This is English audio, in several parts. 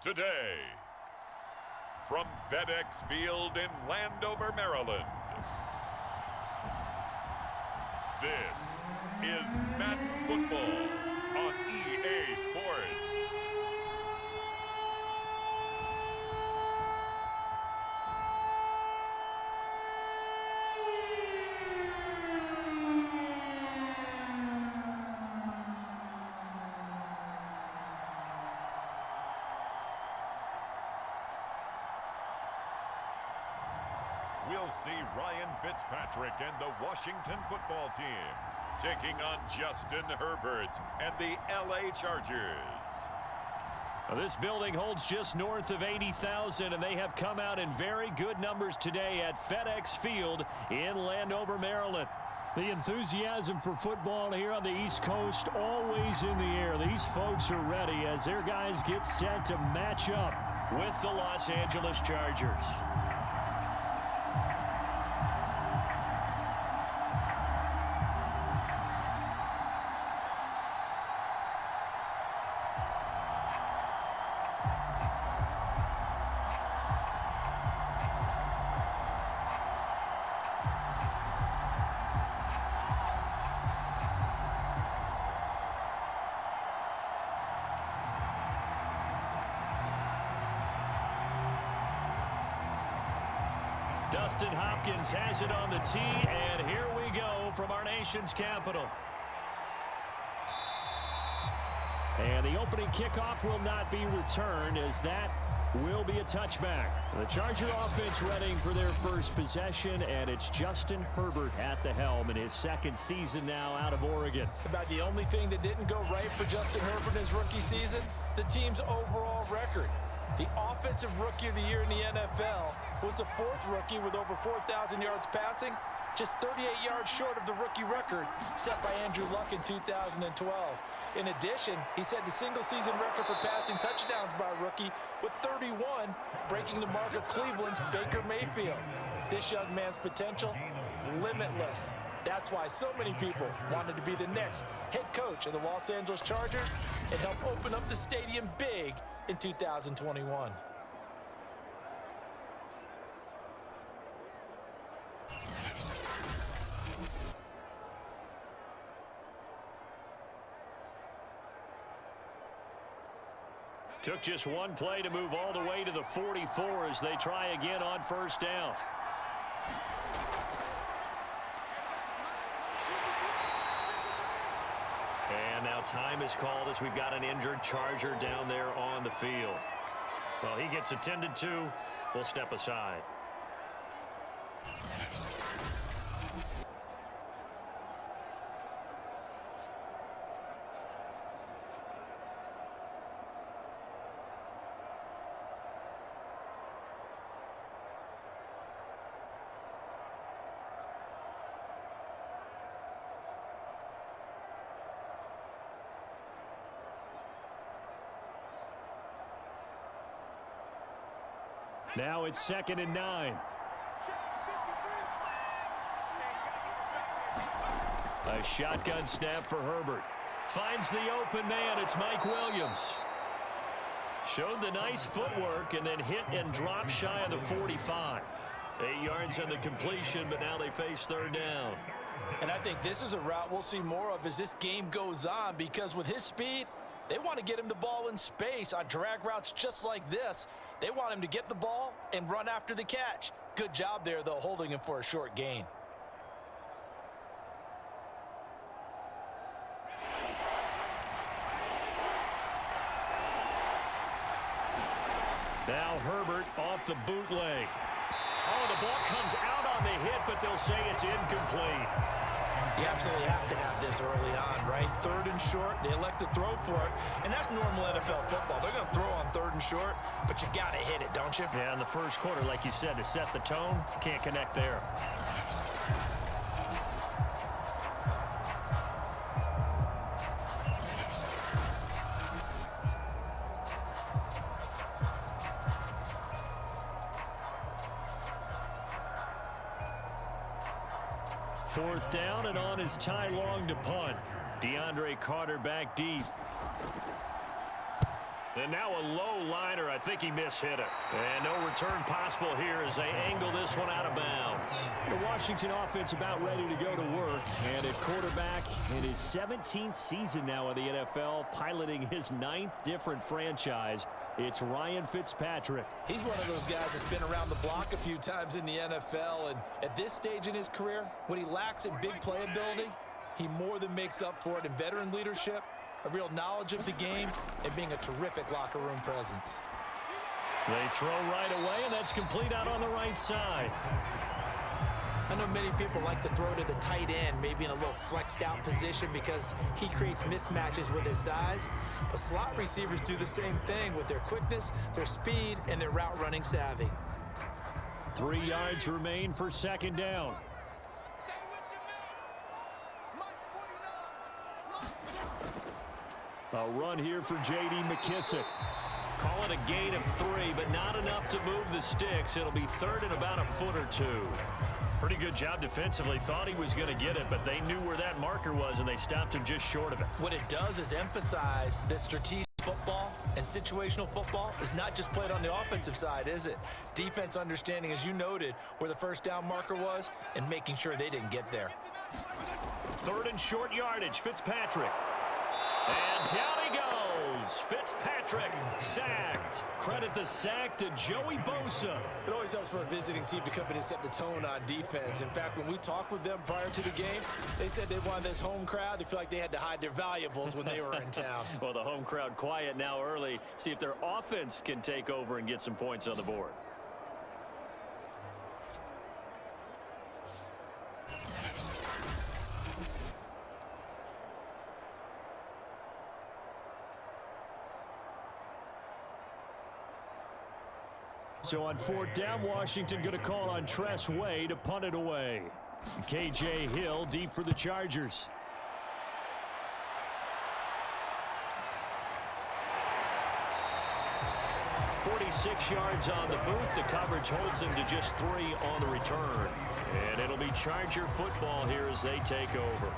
today. From FedEx Field in Landover, Maryland, this is Madden Football on EA Sports. We'll see Ryan Fitzpatrick and the Washington football team taking on Justin Herbert and the LA Chargers. This building holds just north of 80,000, and they have come out in very good numbers today at FedEx Field in Landover, Maryland. The enthusiasm for football here on the East Coast always in the air. These folks are ready as their guys get set to match up with the Los Angeles Chargers. Dustin Hopkins has it on the tee, and here we go from our nation's capital. And the opening kickoff will not be returned, as that will be a touchback. The Charger offense ready for their first possession, and it's Justin Herbert at the helm in his second season now out of Oregon. About the only thing that didn't go right for Justin Herbert in his rookie season, the team's overall record. The offensive rookie of the year in the NFL was the fourth rookie with over 4,000 yards passing, just 38 yards short of the rookie record set by Andrew Luck in 2012. In addition, he set the single-season record for passing touchdowns by a rookie with 31, breaking the mark of Cleveland's Baker Mayfield. This young man's potential, limitless. That's why so many people wanted to be the next head coach of the Los Angeles Chargers and help open up the stadium big in 2021. Took just one play to move all the way to the 44 as they try again on first down. And now time is called as we've got an injured Charger down there on the field. Well, he gets attended to. We'll step aside. Now it's 2nd and 9. A shotgun snap for Herbert. Finds the open man. It's Mike Williams. Showed the nice footwork and then hit and dropped shy of the 45. 8 yards on the completion, but now they face third down. And I think this is a route we'll see more of as this game goes on, because with his speed, they want to get him the ball in space on drag routes just like this. They want him to get the ball and run after the catch. Good job there, though, holding him for a short gain. Now Herbert off the bootleg. Oh, the ball comes out on the hit, but they'll say it's incomplete. You absolutely have to have this early on, right? 3rd and short, they elect to throw for it, and that's normal NFL football. They're going to throw on 3rd and short, but you got to hit it, don't you? Yeah, in the first quarter, like you said, to set the tone, can't connect there. Fourth down, and on is Ty Long to punt. DeAndre Carter back deep. And now a low liner. I think he mishit it. And no return possible here as they angle this one out of bounds. The Washington offense about ready to go to work. And at quarterback in his 17th season now in the NFL, piloting his 9th different franchise, it's Ryan Fitzpatrick. He's one of those guys that's been around the block a few times in the NFL. And at this stage in his career, what he lacks in big playability, he more than makes up for it in veteran leadership, a real knowledge of the game, and being a terrific locker room presence. They throw right away, and that's complete out on the right side. I know many people like to throw to the tight end, maybe in a little flexed out position because he creates mismatches with his size. But slot receivers do the same thing with their quickness, their speed, and their route running savvy. 3 yards remain for second down. A run here for J.D. McKissick. Call it a gain of 3, but not enough to move the sticks. It'll be third and about a foot or two. Pretty good job defensively. Thought he was going to get it, but they knew where that marker was, and they stopped him just short of it. What it does is emphasize that strategic football and situational football is not just played on the offensive side, is it? Defense understanding, as you noted, where the first down marker was and making sure they didn't get there. Third and short yardage, Fitzpatrick. And down he goes. Fitzpatrick sacked. Credit the sack to Joey Bosa. It always helps for a visiting team to come in and set the tone on defense. In fact, when we talked with them prior to the game, they said they wanted this home crowd to feel like they had to hide their valuables when they were in town. Well, the home crowd quiet now early. See if their offense can take over and get some points on the board. So on fourth down, Washington going to call on Tress Way to punt it away. K.J. Hill deep for the Chargers. "46 yards on the boot. The coverage holds him to just 3 on the return. And it'll be Charger football here as they take over.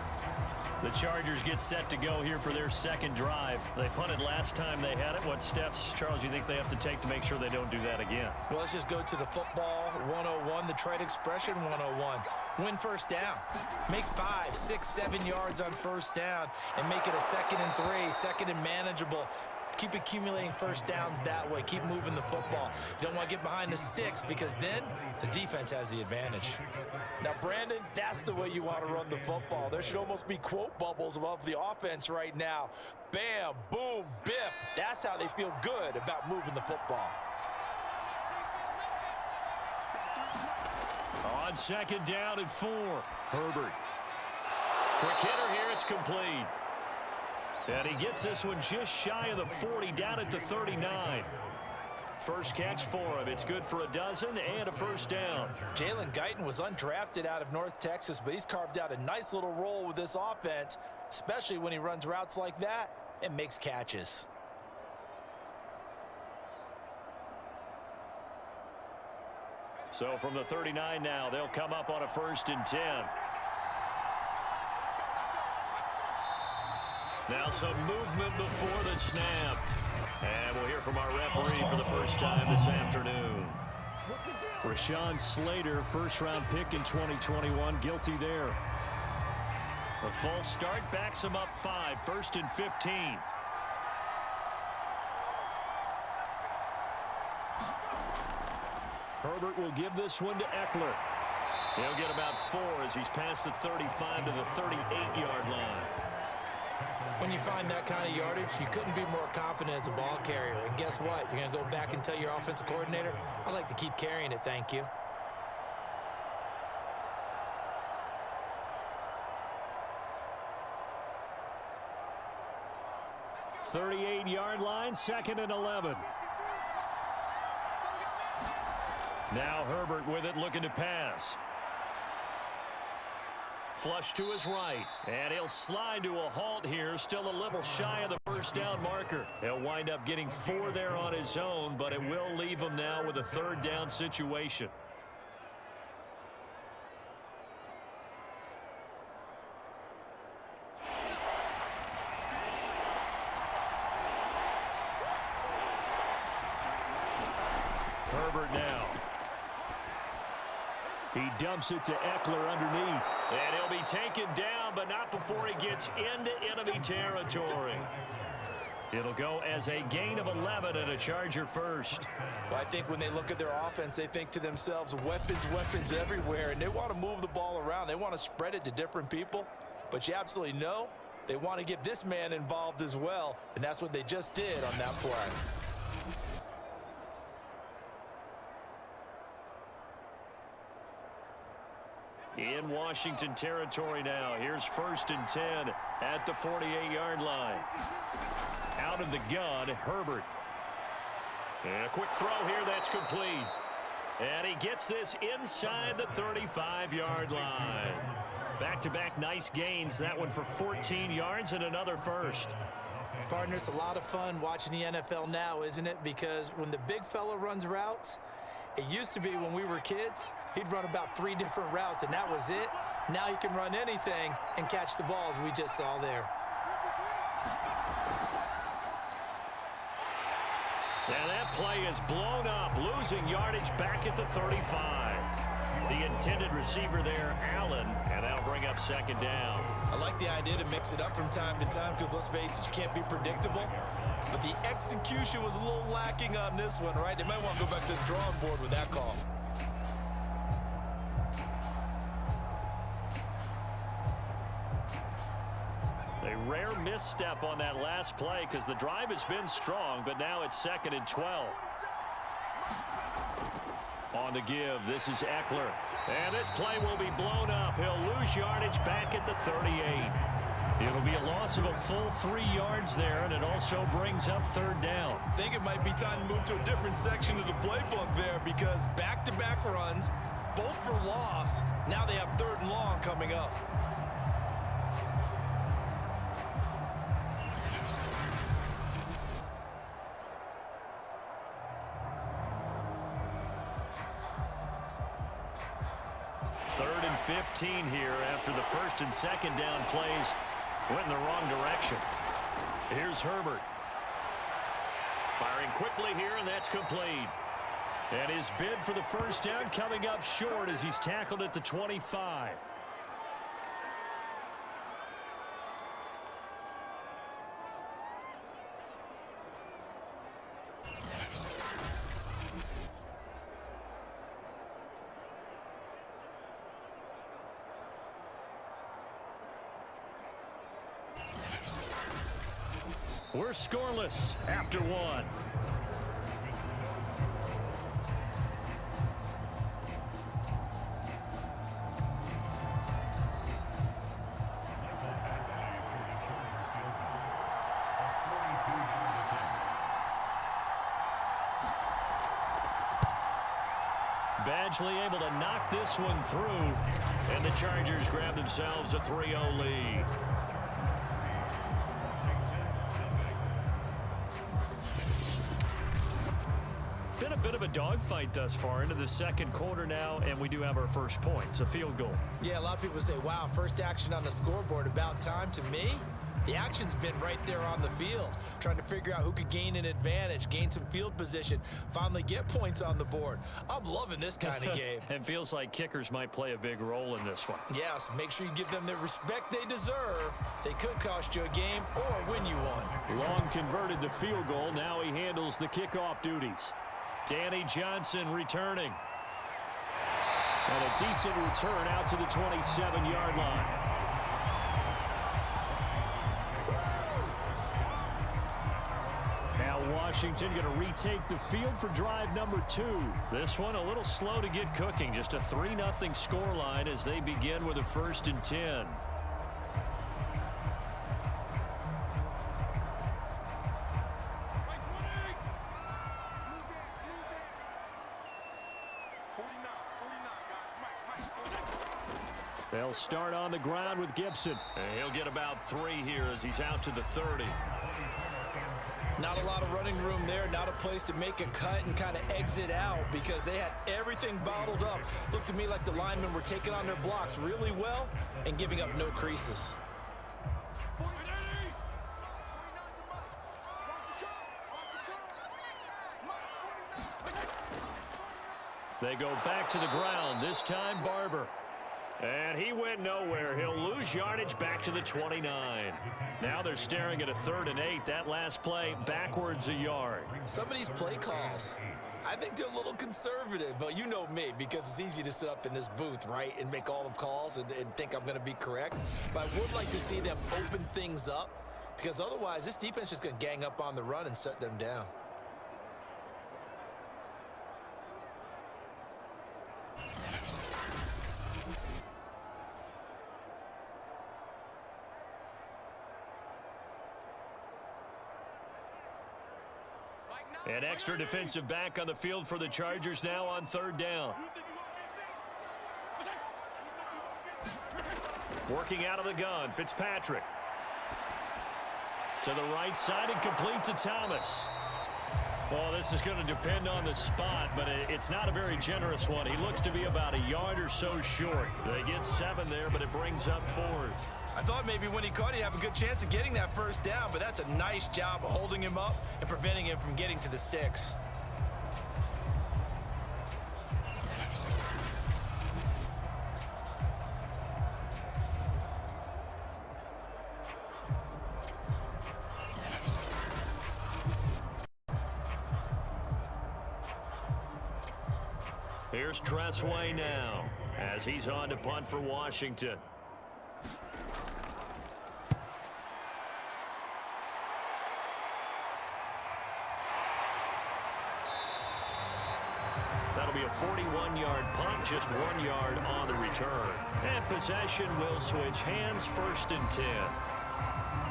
The Chargers get set to go here for their second drive. They punted last time they had it. What steps, Charles, you think they have to take to make sure they don't do that again? Well, let's just go to the football 101, the trade expression 101. Win first down. Make 5, 6, 7 yards on first down and make it a 2nd and 3, second and manageable. Keep accumulating first downs that way. Keep moving the football. You don't want to get behind the sticks because then the defense has the advantage. Now, Brandon, that's the way you want to run the football. There should almost be quote bubbles above the offense right now. Bam, boom, biff. That's how they feel good about moving the football. On second down and 4, Herbert. Quick hitter here, it's complete. And he gets this one just shy of the 40, down at the 39. First catch for him. It's good for a dozen and a first down. Jalen Guyton was undrafted out of North Texas, but he's carved out a nice little role with this offense, especially when he runs routes like that and makes catches. So from the 39 now, they'll come up on a 1st and 10. Now some movement before the snap. And we'll hear from our referee for the first time this afternoon. Rashawn Slater, first-round pick in 2021, guilty there. A false start backs him up 5, 1st and 15. Herbert will give this one to Eckler. He'll get about 4 as he's past the 35 to the 38-yard line. When you find that kind of yardage, you couldn't be more confident as a ball carrier. And guess what? You're going to go back and tell your offensive coordinator, I'd like to keep carrying it, thank you. "38-yard line, 2nd and 11. Now Herbert with it, looking to pass. Flush to his right, and he'll slide to a halt here, still a little shy of the first down marker. He'll wind up getting 4 there on his own, but it will leave him now with a 3rd down situation. Herbert now. He dumps it to Eckler underneath. And he'll be taken down, but not before he gets into enemy territory. It'll go as a gain of 11 and a Charger first. Well, I think when they look at their offense, they think to themselves, weapons everywhere, and they want to move the ball around. They want to spread it to different people. But you absolutely know they want to get this man involved as well, and that's what they just did on that play. In Washington territory now. Here's 1st and 10 at the 48-yard line. Out of the gun, Herbert. And a quick throw here, that's complete. And he gets this inside the 35-yard line. Back-to-back nice gains. That one for 14 yards and another first. Partner, it's a lot of fun watching the NFL now, isn't it? Because when the big fella runs routes, it used to be when we were kids, he'd run about 3 different routes, and that was it. Now he can run anything and catch the ball, as we just saw there. And that play is blown up, losing yardage back at the 35. The intended receiver there, Allen, and that'll bring up 2nd down. I like the idea to mix it up from time to time because, let's face it, you can't be predictable. But the execution was a little lacking on this one, right? They might want to go back to the drawing board with that call. A rare misstep on that last play because the drive has been strong, but now it's 2nd and 12. On the give, this is Eckler. And this play will be blown up. He'll lose yardage back at the 38. It'll be a loss of a full 3 yards there, and it also brings up 3rd down. I think it might be time to move to a different section of the playbook there because back-to-back runs, both for loss. Now they have 3rd and long coming up. Third and 15 here after the 1st and 2nd down plays went in the wrong direction. Here's Herbert. Firing quickly here, and that's complete. And his bid for the 1st down coming up short as he's tackled at the 25. We're scoreless after 1. Badgley able to knock this one through, and the Chargers grab themselves a 3-0 lead. Been a bit of a dogfight thus far into the 2nd quarter now, and we do have our first points, a field goal. Yeah, a lot of people say, wow, first action on the scoreboard, about time. To me, the action's been right there on the field, trying to figure out who could gain an advantage, gain some field position, finally get points on the board. I'm loving this kind of game. It feels like kickers might play a big role in this one. Yes, make sure you give them the respect they deserve. They could cost you a game or win you one. Long converted the field goal. Now he handles the kickoff duties. Danny Johnson returning. And a decent return out to the 27-yard line. Now Washington going to retake the field for drive number 2. This one a little slow to get cooking. Just a 3-0 scoreline as they begin with a 1st and 10. They'll start on the ground with Gibson. And he'll get about 3 here as he's out to the 30. Not a lot of running room there, not a place to make a cut and kind of exit out because they had everything bottled up. Looked to me like the linemen were taking on their blocks really well and giving up no creases. They go back to the ground, this time Barber. And he went nowhere. He'll lose yardage back to the 29. Now they're staring at a 3rd and 8. That last play backwards a yard. Some of these play calls, I think they're a little conservative, but you know me, because it's easy to sit up in this booth, right, and make all the calls and think I'm going to be correct. But I would like to see them open things up, because otherwise this defense is going to gang up on the run and shut them down. An extra defensive back on the field for the Chargers now on 3rd down. Working out of the gun, Fitzpatrick. To the right side and complete to Thomas. Well, this is going to depend on the spot, but it's not a very generous one. He looks to be about a yard or so short. They get 7 there, but it brings up 4th. I thought maybe when he caught it, he'd have a good chance of getting that 1st down, but that's a nice job of holding him up and preventing him from getting to the sticks. Here's Tressway now as he's on to punt for Washington. That'll be a 41-yard punt, just 1 yard on the return. And possession will switch hands, 1st and 10.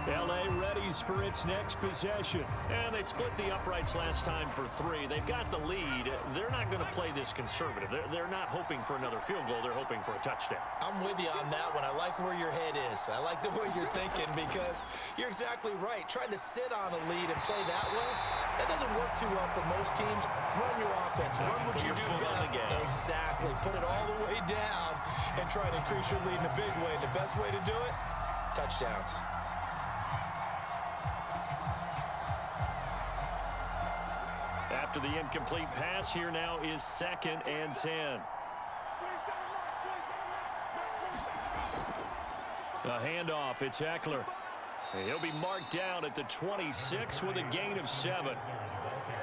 L.A. readies for its next possession. And they split the uprights last time for 3. They've got the lead. They're not going to play this conservative. They're not hoping for another field goal. They're hoping for a touchdown. I'm with you on that one. I like where your head is. I like the way you're thinking, because you're exactly right. Trying to sit on a lead and play that way, that doesn't work too well for most teams. Run your offense. Run what you do best. Exactly. Put it all the way down and try to increase your lead in a big way. And the best way to do it, touchdowns. After the incomplete pass, here now is 2nd and 10. A handoff, it's Eckler. He'll be marked down at the 26 with a gain of 7.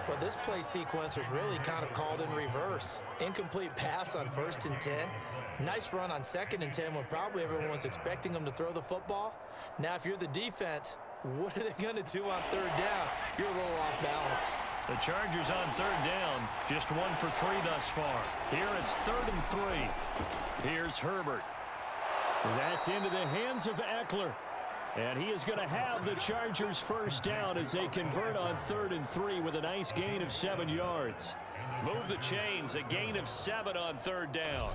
Well, this play sequence was really kind of called in reverse. Incomplete pass on 1st and 10. Nice run on 2nd and 10 when probably everyone was expecting them to throw the football. Now, if you're the defense, what are they going to do on 3rd down? You're a little off balance. The Chargers on 3rd down, just 1 for 3 thus far. Here it's 3rd and 3. Here's Herbert. That's into the hands of Eckler. And he is going to have the Chargers 1st down as they convert on 3rd and 3 with a nice gain of 7 yards. Move the chains, a gain of 7 on 3rd down.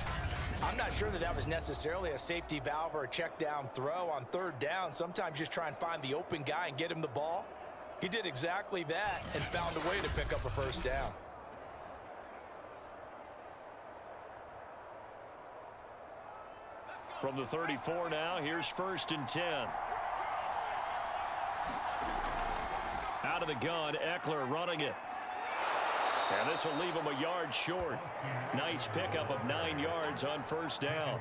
I'm not sure that was necessarily a safety valve or a check down throw on 3rd down. Sometimes just try and find the open guy and get him the ball. He did exactly that and found a way to pick up a 1st down. From the 34 now, here's 1st and 10. Out of the gun, Eckler running it. And this will leave him a yard short. Nice pickup of 9 yards on 1st down.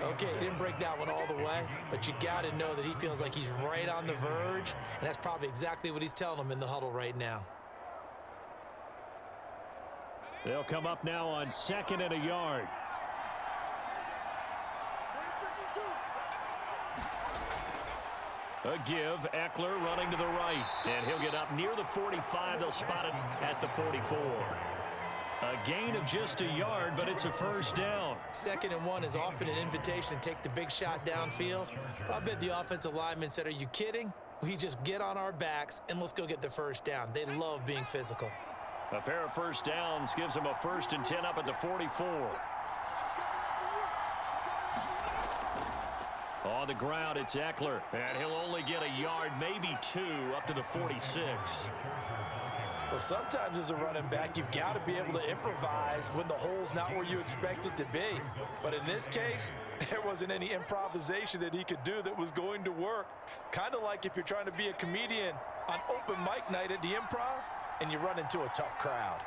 Okay, he didn't break that one all the way, but you got to know that he feels like he's right on the verge, and that's probably exactly what he's telling them in the huddle right now. They'll come up now on 2nd and a yard. A give, Eckler running to the right, and he'll get up near the 45. They'll spot it at the 44. A gain of just a yard, but it's a 1st down. 2nd and 1 is often an invitation to take the big shot downfield. I bet the offensive lineman said, are you kidding? We just get on our backs and let's go get the 1st down. They love being physical. A pair of 1st downs gives them a 1st and 10 up at the 44. On the ground, it's Eckler, and he'll only get a yard, maybe 2, up to the 46. Well, sometimes as a running back, you've got to be able to improvise when the hole's not where you expect it to be. But in this case, there wasn't any improvisation that he could do that was going to work. Kind of like if you're trying to be a comedian on open mic night at the Improv and you run into a tough crowd.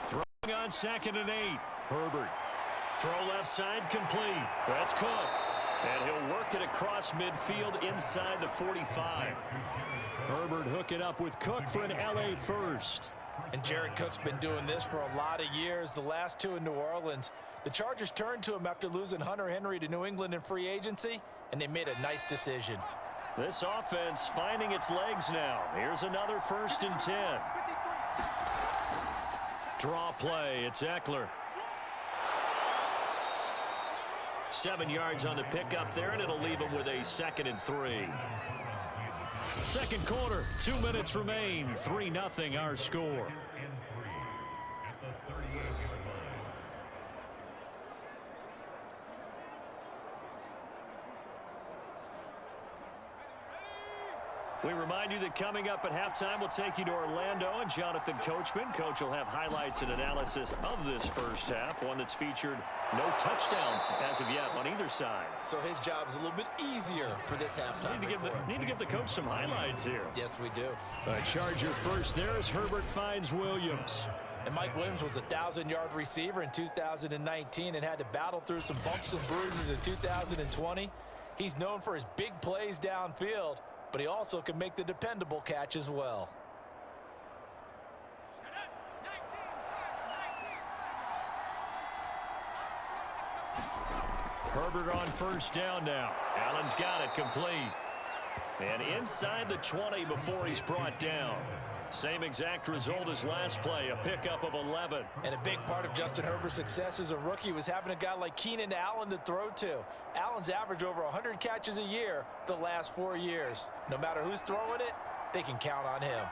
Throwing on 2nd and 8. Herbert. Throw left side complete. That's Cook. And he'll work it across midfield inside the 45. Herbert hook it up with Cook for an LA first. And Jared Cook's been doing this for a lot of years, the last 2 in New Orleans. The Chargers turned to him after losing Hunter Henry to New England in free agency, and they made a nice decision. This offense finding its legs now. Here's another 1st and 10. Draw play. It's Eckler. 7 yards on the pickup there, and it'll leave him with a 2nd and 3. Second quarter, 2 minutes remain. 3-0 our score. We remind you that coming up at halftime, we'll take you to Orlando and Jonathan Coachman. Coach will have highlights and analysis of this first half, one that's featured no touchdowns as of yet on either side. So his job's a little bit easier for this halftime. Need to give the coach some highlights here. Yes, we do. Charger first there as Herbert finds Williams. And Mike Williams was a 1,000-yard receiver in 2019 and had to battle through some bumps and bruises in 2020. He's known for his big plays downfield, but he also can make the dependable catch as well. Herbert on first down now. Allen's got it complete. And inside the 20 before he's brought down. Same exact result as last play, a pickup of 11. And a big part of Justin Herbert's success as a rookie was having a guy like Keenan Allen to throw to. Allen's averaged over 100 catches a year the last 4 years. No matter who's throwing it, they can count on him.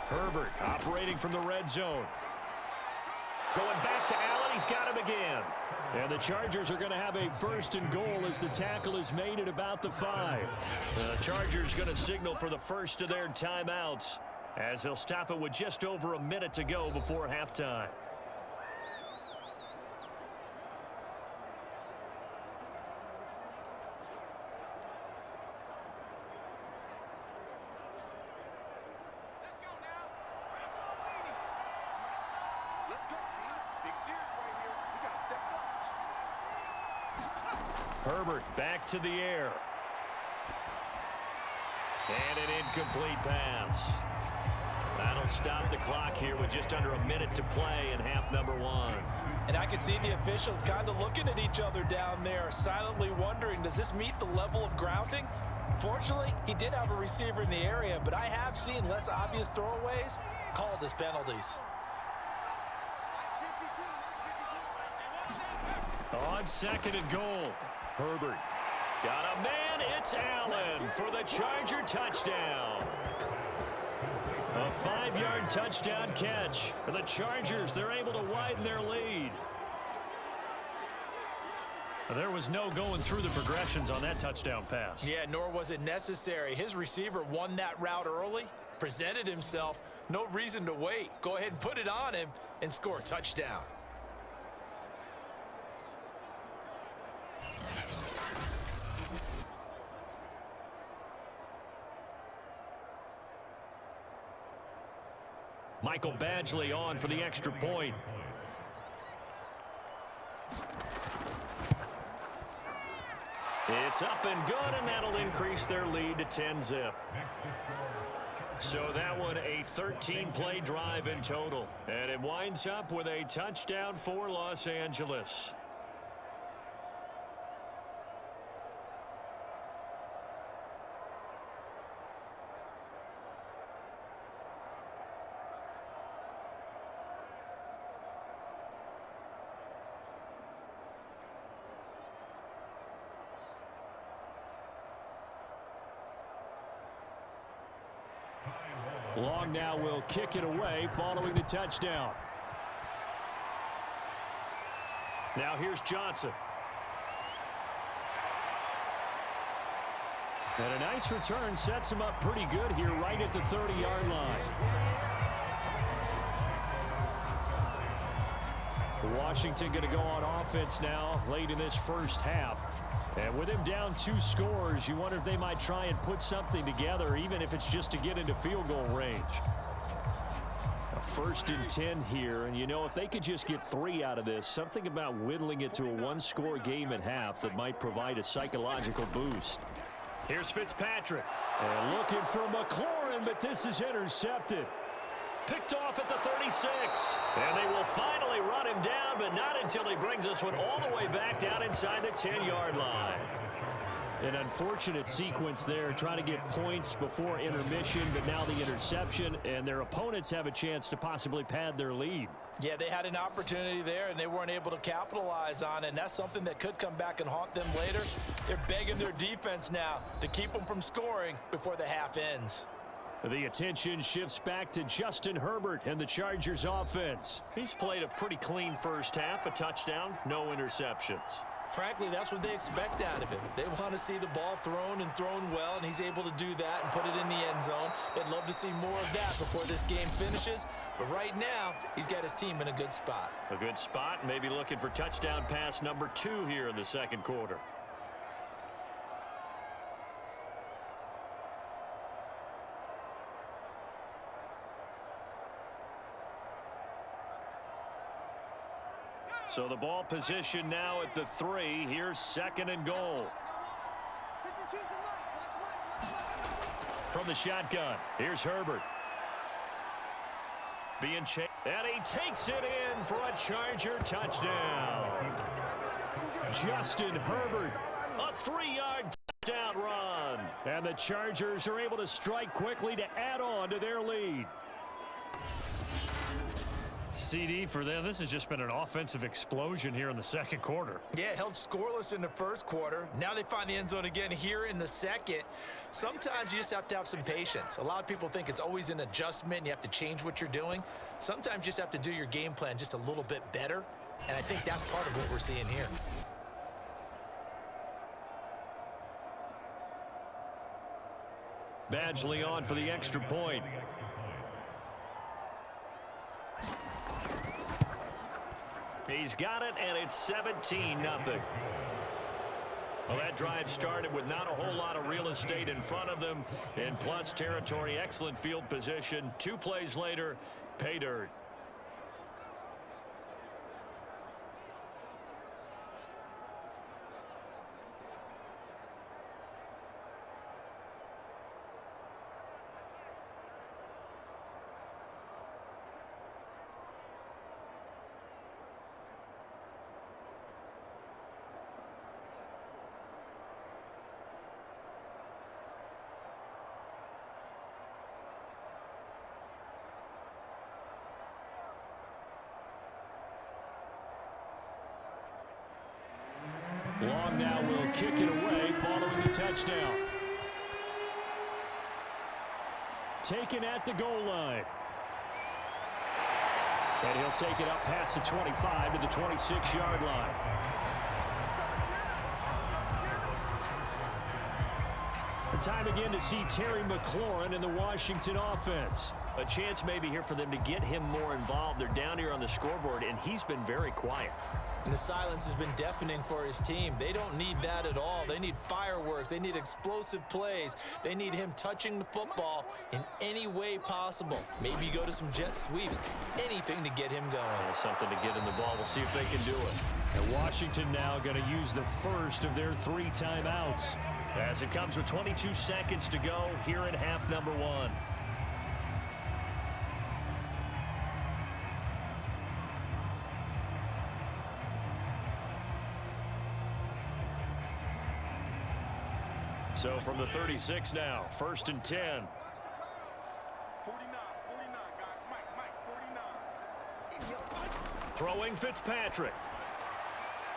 Herbert operating from the red zone. Going back to Allen, he's got him again. And the Chargers are going to have a 1st and goal as the tackle is made at about the 5. The Chargers going to signal for the first of their timeouts as they'll stop it with just over a minute to go before halftime. Herbert back to the air. And an incomplete pass. That'll stop the clock here with just under a minute to play in half number 1. And I can see the officials kind of looking at each other down there, silently wondering, does this meet the level of grounding? Fortunately, he did have a receiver in the area, but I have seen less obvious throwaways called as penalties. On 2nd and goal. Herbert got a man. It's Allen for the Charger touchdown. A 5-yard touchdown catch. For the Chargers, they're able to widen their lead. There was no going through the progressions on that touchdown pass. Yeah, nor was it necessary. His receiver won that route early, presented himself. No reason to wait. Go ahead and put it on him and score a touchdown. Michael Badgley on for the extra point. It's up and good, and that'll increase their lead to 10-zip. So that one a 13-play drive in total. And it winds up with a touchdown for Los Angeles. Long now will kick it away following the touchdown. Now here's Johnson. And a nice return sets him up pretty good here right at the 30-yard line. Washington going to go on offense now late in this first half. And with him down 2 scores, you wonder if they might try and put something together, even if it's just to get into field goal range. A 1st and 10 here, and you know, if they could just get 3 out of this, something about whittling it to a 1-score game at half that might provide a psychological boost. Here's Fitzpatrick. And looking for McLaurin, but this is intercepted. Picked off at the 36. And they will finally run him down, but not until he brings us one all the way back down inside the 10-yard line. An unfortunate sequence there, trying to get points before intermission, but now the interception, and their opponents have a chance to possibly pad their lead. Yeah, they had an opportunity there, and they weren't able to capitalize on it, and that's something that could come back and haunt them later. They're begging their defense now to keep them from scoring before the half ends. The attention shifts back to Justin Herbert and the Chargers offense. He's played a pretty clean first half, a touchdown, no interceptions. Frankly, that's what they expect out of him. They want to see the ball thrown and thrown well, and he's able to do that and put it in the end zone. They'd love to see more of that before this game finishes. But right now, he's got his team in a good spot. A good spot, maybe looking for touchdown pass number 2 here in the second quarter. So the ball position now at the 3. Here's 2nd and goal. From the shotgun, here's Herbert. Being chased, and he takes it in for a Charger touchdown. Justin Herbert, a 3-yard touchdown run. And the Chargers are able to strike quickly to add on to their lead. CD for them, this has just been an offensive explosion here in the second quarter. Yeah, held scoreless in the first quarter. Now they find the end zone again here in the second. Sometimes you just have to have some patience. A lot of people think it's always an adjustment. And you have to change what you're doing. Sometimes you just have to do your game plan just a little bit better. And I think that's part of what we're seeing here. Badgley on for the extra point. He's got it, and it's 17-0. Well, that drive started with not a whole lot of real estate in front of them. In plus territory, excellent field position. 2 plays later, pay dirt. Long now will kick it away following the touchdown. Taken at the goal line. And he'll take it up past the 25 to the 26-yard line. Time again to see Terry McLaurin in the Washington offense. A chance maybe here for them to get him more involved. They're down here on the scoreboard, and he's been very quiet. And the silence has been deafening for his team. They don't need that at all. They need fireworks. They need explosive plays. They need him touching the football in any way possible. Maybe go to some jet sweeps. Anything to get him going. Something to get in the ball. We'll see if they can do it. And Washington now going to use the first of their 3 timeouts. As it comes with 22 seconds to go here in half number 1. So from the 36 now, 1st and 10. 49, guys. Mike, 49. Throwing Fitzpatrick.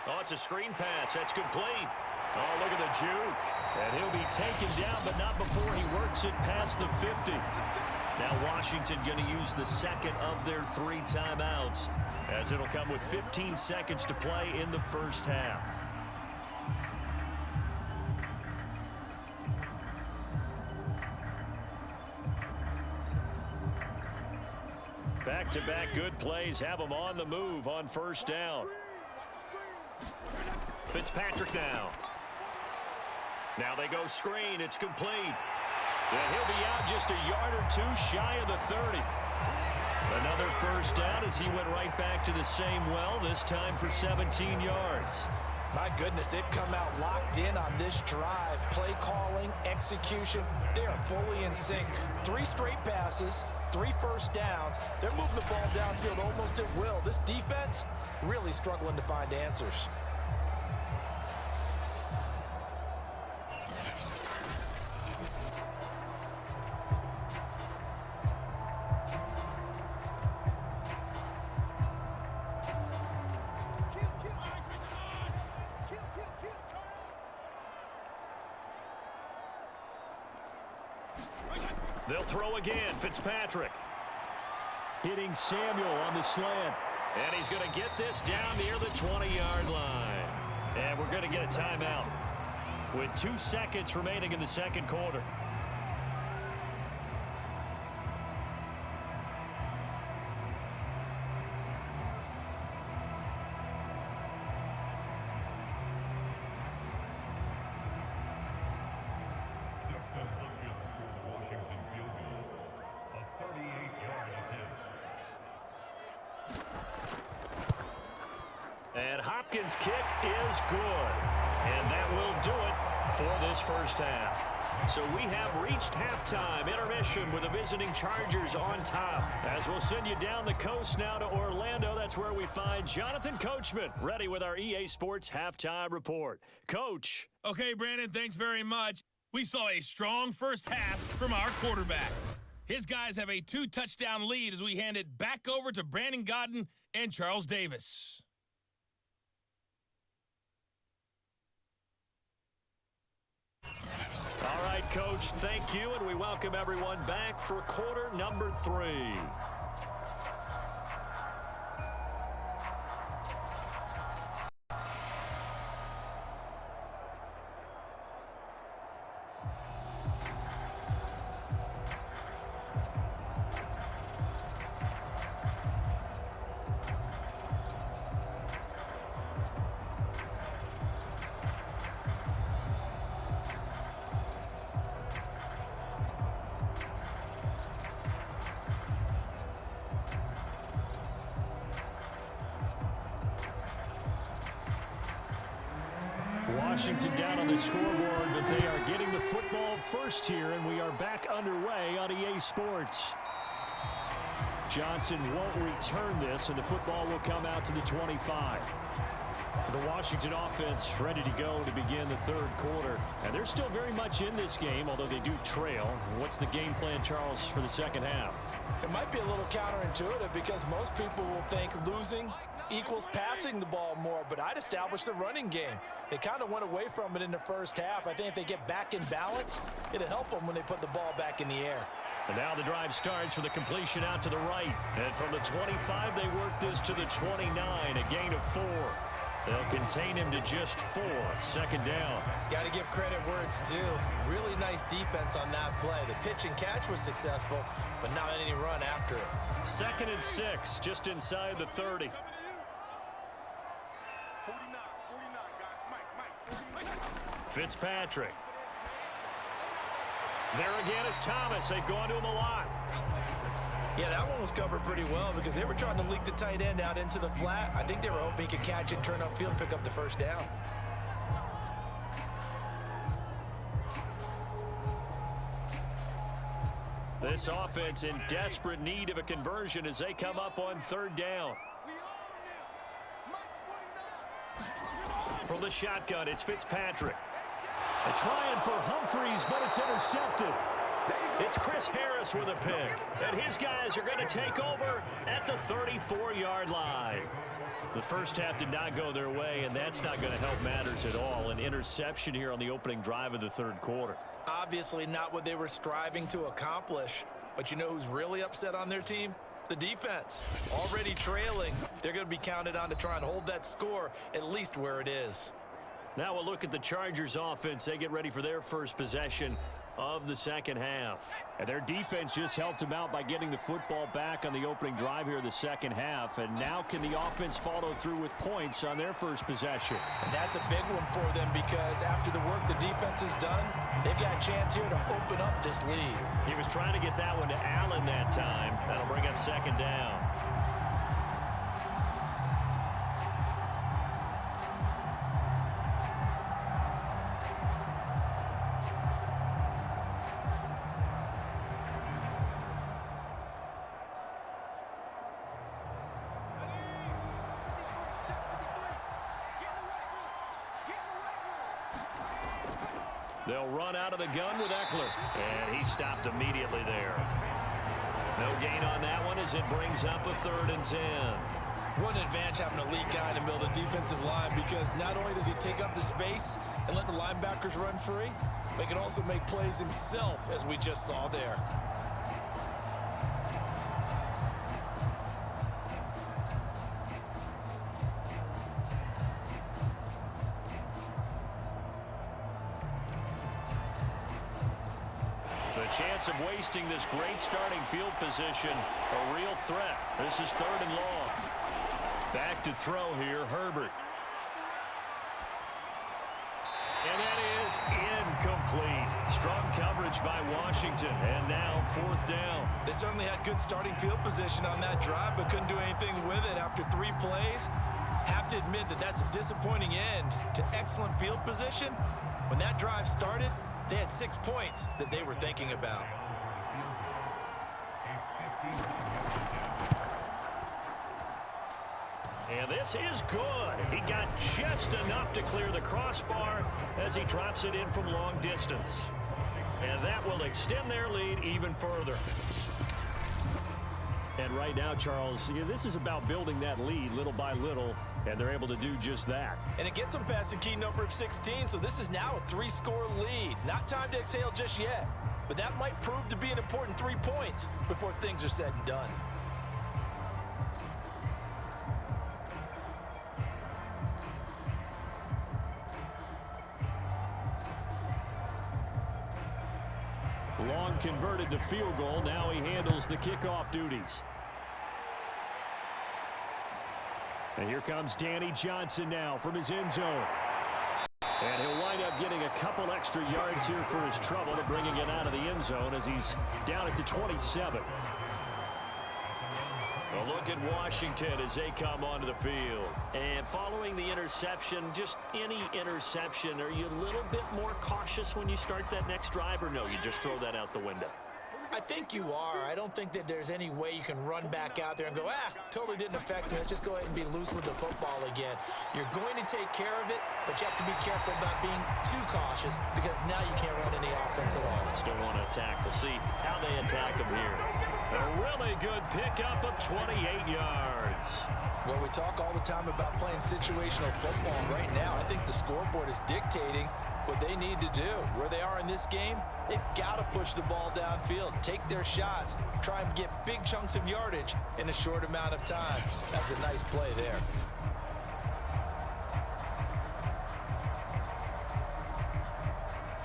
Oh, it's a screen pass. That's complete. Oh, look at the juke. And he'll be taken down, but not before he works it past the 50. Now Washington going to use the second of their 3 timeouts, as it'll come with 15 seconds to play in the first half. Back-to-back good plays have them on the move on first down. Fitzpatrick now. Now they go screen. It's complete. And he'll be out just a yard or two shy of the 30. Another first down as he went right back to the same well, this time for 17 yards. My goodness, they've come out locked in on this drive. Play calling, execution, they are fully in sync. 3 straight passes, 3 first downs. They're moving the ball downfield almost at will. This defense really struggling to find answers. They'll throw again. Fitzpatrick hitting Samuel on the slant. And he's going to get this down near the 20-yard line. And we're going to get a timeout with 2 seconds remaining in the second quarter. And Hopkins' kick is good. And that will do it for this first half. So we have reached halftime intermission with the visiting Chargers on top. As we'll send you down the coast now to Orlando. That's where we find Jonathan Coachman ready with our EA Sports halftime report. Coach. Okay, Brandon, thanks very much. We saw a strong first half from our quarterback. His guys have a 2-touchdown lead as we hand it back over to Brandon Godden and Charles Davis. All right, Coach, thank you, and we welcome everyone back for quarter number 3. Washington down on the scoreboard, but they are getting the football first here, and we are back underway on EA Sports. Johnson won't return this, and the football will come out to the 25. The Washington offense ready to go to begin the third quarter. And they're still very much in this game, although they do trail. What's the game plan, Charles, for the second half? It might be a little counterintuitive because most people will think losing equals passing the ball more, but I'd establish the running game. They kind of went away from it in the first half. I think if they get back in balance, it'll help them when they put the ball back in the air. And now the drive starts with a completion out to the right. And from the 25, they work this to the 29, a gain of 4. They'll contain him to just 4. Second down. Got to give credit where it's due. Really nice defense on that play. The pitch and catch was successful, but not any run after it. 2nd and 6, just inside the 30. 49, guys. Mike. Fitzpatrick. There again is Thomas. They've gone to him a lot. Yeah, that one was covered pretty well because they were trying to leak the tight end out into the flat. I think they were hoping he could catch it, turn upfield, and pick up the first down. This offense in desperate need of a conversion as they come up on 3rd down. From the shotgun, it's Fitzpatrick. They're trying for Humphreys, but it's intercepted. It's Chris Harris with a pick, and his guys are going to take over at the 34-yard line. The first half did not go their way, and that's not going to help matters at all. An interception here on the opening drive of the third quarter. Obviously not what they were striving to accomplish, but you know who's really upset on their team? The defense. Already trailing, they're going to be counted on to try and hold that score at least where it is. Now we'll look at the Chargers offense. They get ready for their first possession of the second half. And their defense just helped them out by getting the football back on the opening drive here in the second half. And now can the offense follow through with points on their first possession? And that's a big one for them because after the work the defense has done, they've got a chance here to open up this lead. He was trying to get that one to Allen that time. That'll bring up second down. They'll run out of the gun with Eckler. And he stopped immediately there. No gain on that one as it brings up a 3rd and 10. What an advantage having an elite guy in the middle of the defensive line because not only does he take up the space and let the linebackers run free, but he can also make plays himself, as we just saw there. Chance of wasting this great starting field position, a real threat. This is 3rd and long. Back to throw here, Herbert. And that is incomplete. Strong coverage by Washington, and now 4th down. They certainly had good starting field position on that drive, but couldn't do anything with it after 3 plays. Have to admit that that's a disappointing end to excellent field position. When that drive started, they had 6 points that they were thinking about. And this is good. He got just enough to clear the crossbar as he drops it in from long distance. And that will extend their lead even further. And right now, Charles, this is about building that lead little by little, and they're able to do just that. And it gets them past the key number of 16, so this is now a 3-score lead. Not time to exhale just yet, but that might prove to be an important 3 points before things are said and done. Long converted the field goal. Now he handles the kickoff duties. And here comes Danny Johnson now from his end zone. And he'll wind up getting a couple extra yards here for his trouble and bringing it out of the end zone as he's down at the 27. A look at Washington as they come onto the field. And following the interception, just any interception, are you a little bit more cautious when you start that next drive, or no, you just throw that out the window? I think you are. I don't think that there's any way you can run back out there and go, totally didn't affect me. Let's just go ahead and be loose with the football again. You're going to take care of it, but you have to be careful about being too cautious because now you can't run any offense at all. Still want to attack. We'll see how they attack them here. A really good pickup of 28 yards. Well, we talk all the time about playing situational football. Right now, I think the scoreboard is dictating what they need to do. Where they are in this game, they've got to push the ball downfield, take their shots, try and get big chunks of yardage in a short amount of time. That's a nice play there.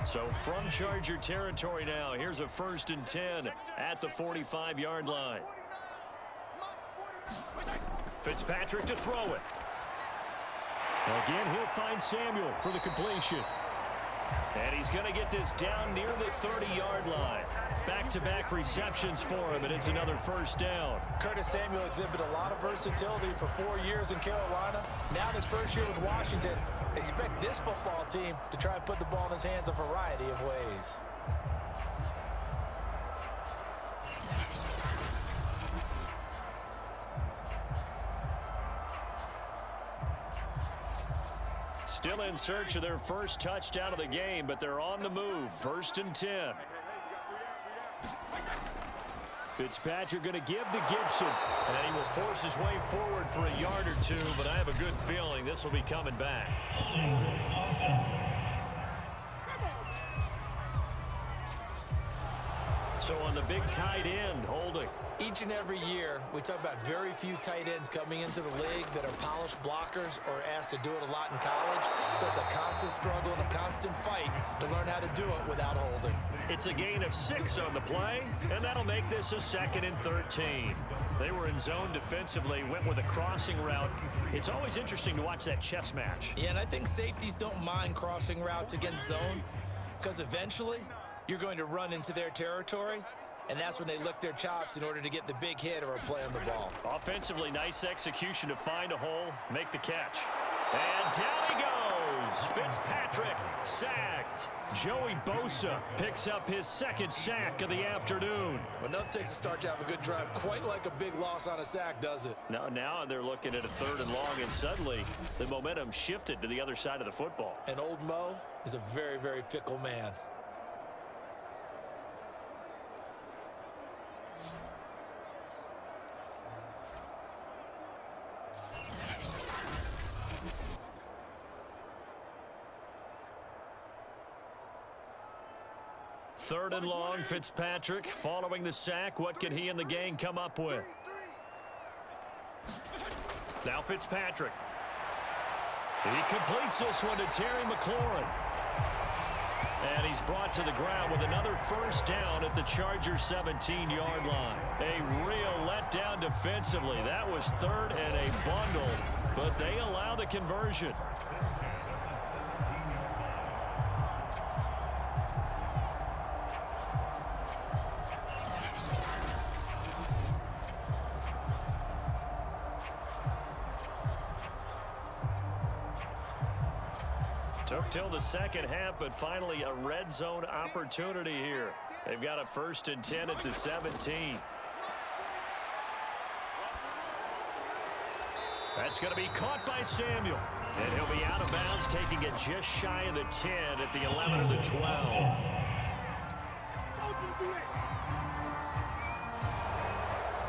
So from Charger territory now, here's a 1st and 10 at the 45-yard line. Fitzpatrick to throw it. Again, he'll find Samuel for the completion. And he's going to get this down near the 30-yard line. Back-to-back receptions for him, and it's another 1st down. Curtis Samuel exhibited a lot of versatility for 4 years in Carolina. Now in his first year with Washington, expect this football team to try and put the ball in his hands a variety of ways. Still in search of their first touchdown of the game, but they're on the move. 1st and 10. Fitzpatrick going to give to Gibson. And he will force his way forward for a yard or two, but I have a good feeling this will be coming back. So on the big tight end, holding. Each and every year, we talk about very few tight ends coming into the league that are polished blockers or asked to do it a lot in college. So it's a constant struggle and a constant fight to learn how to do it without holding. It's a gain of 6 on the play, and that'll make this a 2nd and 13. They were in zone defensively, went with a crossing route. It's always interesting to watch that chess match. Yeah, and I think safeties don't mind crossing routes against zone because eventually you're going to run into their territory, and that's when they lick their chops in order to get the big hit or a play on the ball. Offensively, nice execution to find a hole, make the catch. And down he goes. Fitzpatrick sacked. Joey Bosa picks up his 2nd sack of the afternoon. Well, nothing takes a start to have a good drive quite like a big loss on a sack, does it? Now they're looking at a 3rd and long, and suddenly the momentum shifted to the other side of the football. And old Mo is a very, very fickle man. Third and long, Fitzpatrick following the sack. What can he and the gang come up with? Now Fitzpatrick. He completes this one to Terry McLaurin. And he's brought to the ground with another 1st down at the Chargers' 17-yard line. A real letdown defensively. That was 3rd and a bundle, but they allow the conversion. Took till the 2nd half, but finally a red zone opportunity here. They've got a 1st and 10 at the 17. That's going to be caught by Samuel. And he'll be out of bounds, taking it just shy of the 10 at the 11 of the 12.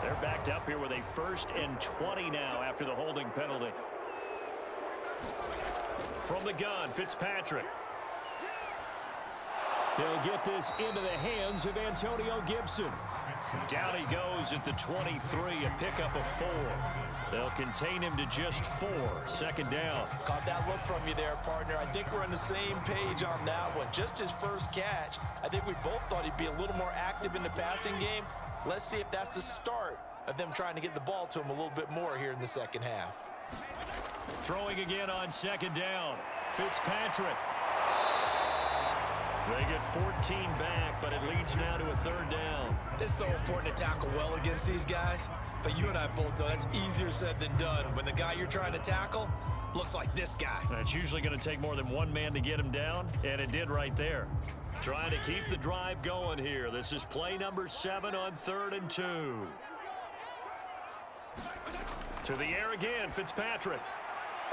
They're backed up here with a 1st and 20 now after the holding penalty. From the gun, Fitzpatrick. He'll get this into the hands of Antonio Gibson. Down he goes at the 23, a pickup of 4. They'll contain him to just 4. 2nd down. Caught that look from you there, partner. I think we're on the same page on that one. Just his 1st catch. I think we both thought he'd be a little more active in the passing game. Let's see if that's the start of them trying to get the ball to him a little bit more here in the 2nd half. Throwing again on 2nd down. Fitzpatrick. They get 14 back, but it leads now to a 3rd down. It's so important to tackle well against these guys, but you and I both know that's easier said than done when the guy you're trying to tackle looks like this guy. It's usually going to take more than one man to get him down, and it did right there. Trying to keep the drive going here. This is play number 7 on 3rd and 2. To the air again, Fitzpatrick.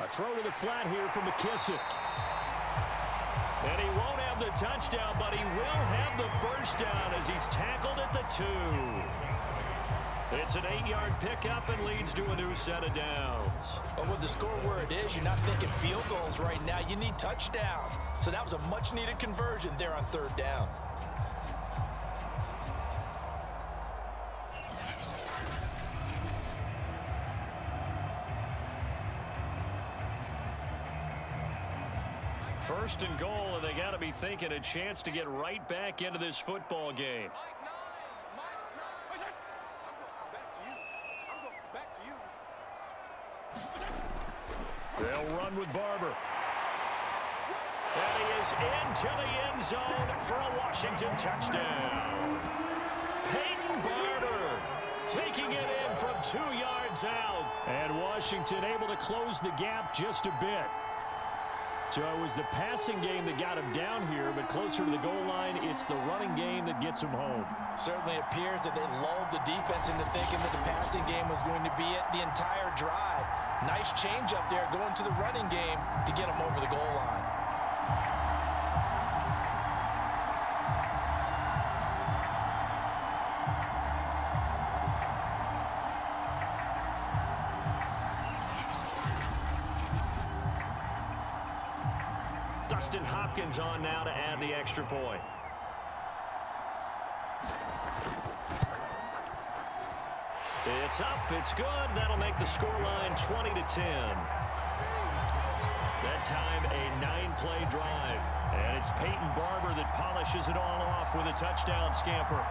A throw to the flat here from McKissick. And he won't have the touchdown, but he will have the 1st down as he's tackled at the 2. It's an 8-yard pickup and leads to a new set of downs. But with the score where it is, you're not thinking field goals right now. You need touchdowns. So that was a much-needed conversion there on 3rd down. First and goal, and they got to be thinking a chance to get right back into this football game. They'll run with Barber. And he is into the end zone for a Washington touchdown. Peyton Barber taking it in from 2 yards out. And Washington able to close the gap just a bit. So it was the passing game that got him down here, but closer to the goal line, it's the running game that gets him home. Certainly appears that they lulled the defense into thinking that the passing game was going to be it the entire drive. Nice change up there going to the running game to get him over the goal line. Dustin Hopkins on now to add the extra point. It's up, it's good. That'll make the scoreline 20-10. That time, a 9-play drive. And it's Peyton Barber that polishes it all off with a touchdown scamper.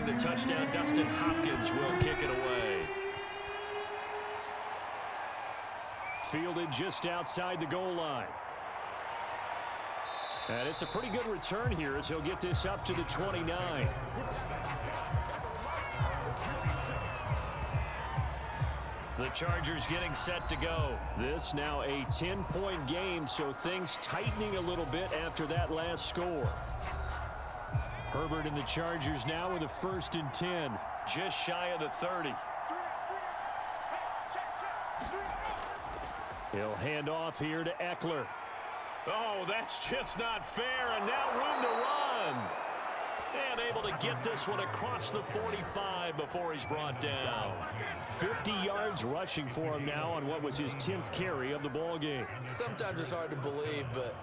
The touchdown, Dustin Hopkins will kick it away. Fielded just outside the goal line. And it's a pretty good return here as he'll get this up to the 29. The Chargers getting set to go. This now a 10-point game, so things tightening a little bit after that last score. Herbert and the Chargers now with a 1st and 10. Just shy of the 30. He'll hand off here to Eckler. Oh, that's just not fair, and now room to run. And able to get this one across the 45 before he's brought down. 50 yards rushing for him now on what was his 10th carry of the ball game. Sometimes it's hard to believe, but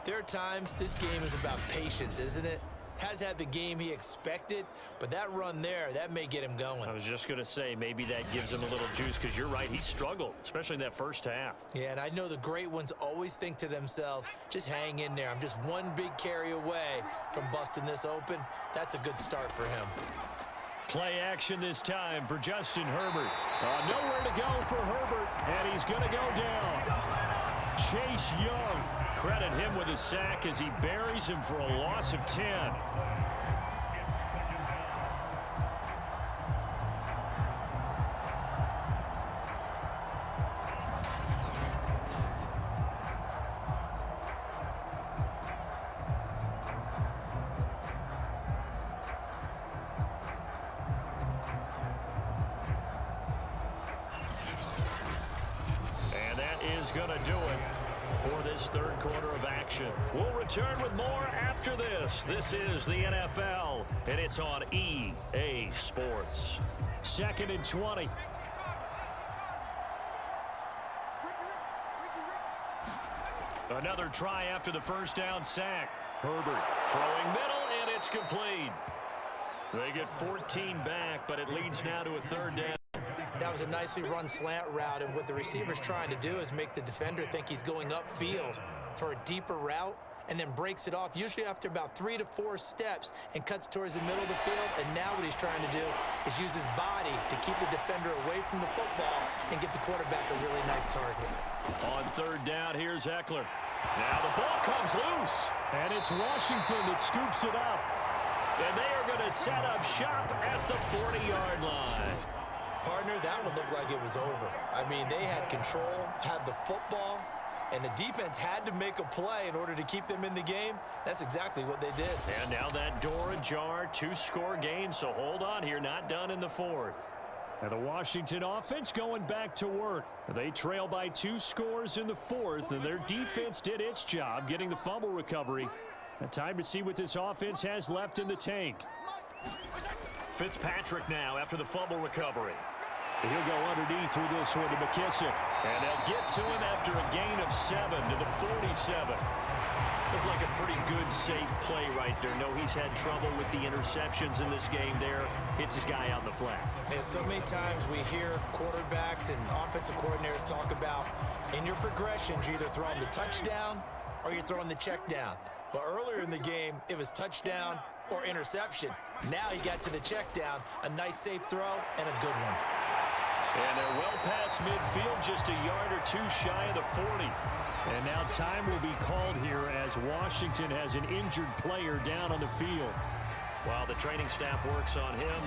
there are times this game is about patience, isn't it? Has had the game he expected, but that run there, that may get him going. I was just going to say, maybe that gives him a little juice, because you're right, he struggled, especially in that first half. Yeah, and I know the great ones always think to themselves, just hang in there. I'm just one big carry away from busting this open. That's a good start for him. Play action this time for Justin Herbert. Nowhere to go for Herbert, and he's going to go down. Chase Young. Credit him with a sack as he buries him for a loss of 10. And that is going to do it for this third quarter of action. We'll return with more after this. This is the NFL, and it's on EA Sports. 2nd and 20. Another try after the first down sack. Herbert throwing middle, and it's complete. They get 14 back, but it leads now to a 3rd down. That was a nicely run slant route, and what the receiver's trying to do is make the defender think he's going upfield for a deeper route, and then breaks it off, usually after about 3 to 4 steps, and cuts towards the middle of the field. And now what he's trying to do is use his body to keep the defender away from the football and give the quarterback a really nice target. On 3rd down, here's Eckler. Now the ball comes loose, and it's Washington that scoops it up. And they are going to set up shop at the 40-yard line. Partner, that one looked like it was over. I mean, they had control, had the football, and the defense had to make a play in order to keep them in the game. That's exactly what they did. And now that door ajar, 2-score game, so hold on here, not done in the 4th. And the Washington offense going back to work. They trail by 2 scores in the 4th, and their defense did its job getting the fumble recovery. And time to see what this offense has left in the tank. Fitzpatrick now after the fumble recovery. He'll go underneath with this one to McKissick. And they'll get to him after a gain of 7 to the 47. Looked like a pretty good, safe play right there. No, he's had trouble with the interceptions in this game there. Hits his guy out in the flat. Yeah, so many times we hear quarterbacks and offensive coordinators talk about in your progressions, you're either throwing the touchdown or you're throwing the check down. But earlier in the game, it was touchdown or interception. Now he got to the check down, a nice safe throw, and a good one. And they're well past midfield, just a yard or 2 shy of the 40. And now time will be called here as Washington has an injured player down on the field. While the training staff works on him,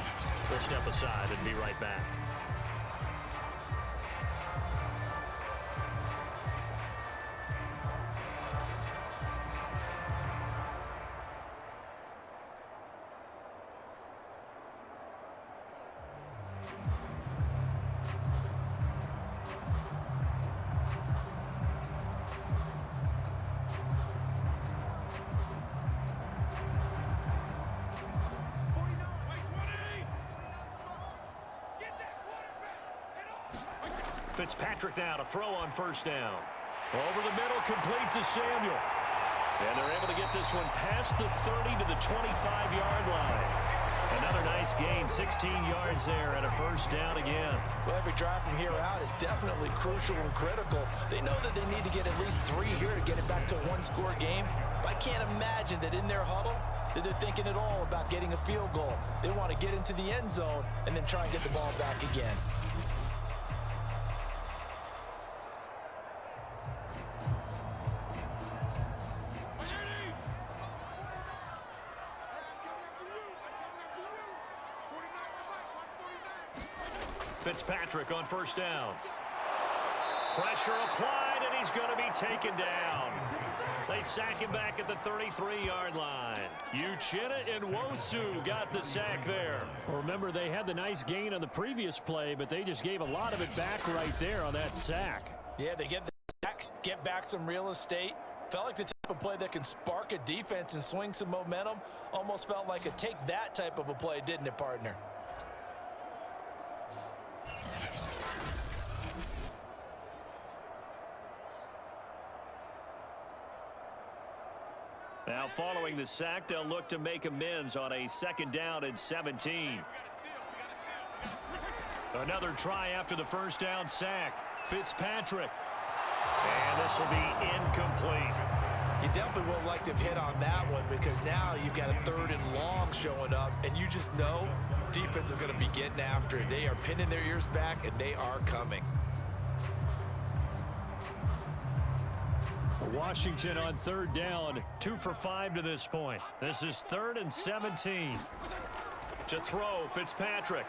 we'll step aside and be right back. Fitzpatrick now to throw on first down. Over the middle, complete to Samuel. And they're able to get this one past the 30 to the 25-yard line. Another nice gain, 16 yards there, and a first down again. Well, every drive from here out is definitely crucial and critical. They know that they need to get at least 3 here to get it back to a one-score game. But I can't imagine that in their huddle that they're thinking at all about getting a field goal. They want to get into the end zone and then try and get the ball back again. Fitzpatrick on first down. Pressure applied, and he's going to be taken down. They sack him back at the 33-yard line. Uchenna and Nwosu got the sack there. Well, remember, they had the nice gain on the previous play, but they just gave a lot of it back right there on that sack. Yeah, they get the sack, get back some real estate. Felt like the type of play that can spark a defense and swing some momentum. Almost felt like a take-that type of a play, didn't it, partner? Now following the sack, they'll look to make amends on a second down and 17. Another try after the first down sack. Fitzpatrick. And this will be incomplete. You definitely would like to have hit on that one because now you've got a 3rd and long showing up, and you just know defense is going to be getting after it. They are pinning their ears back, and they are coming. Washington on 3rd down, 2 for 5 to this point. This is 3rd and 17. To throw, Fitzpatrick.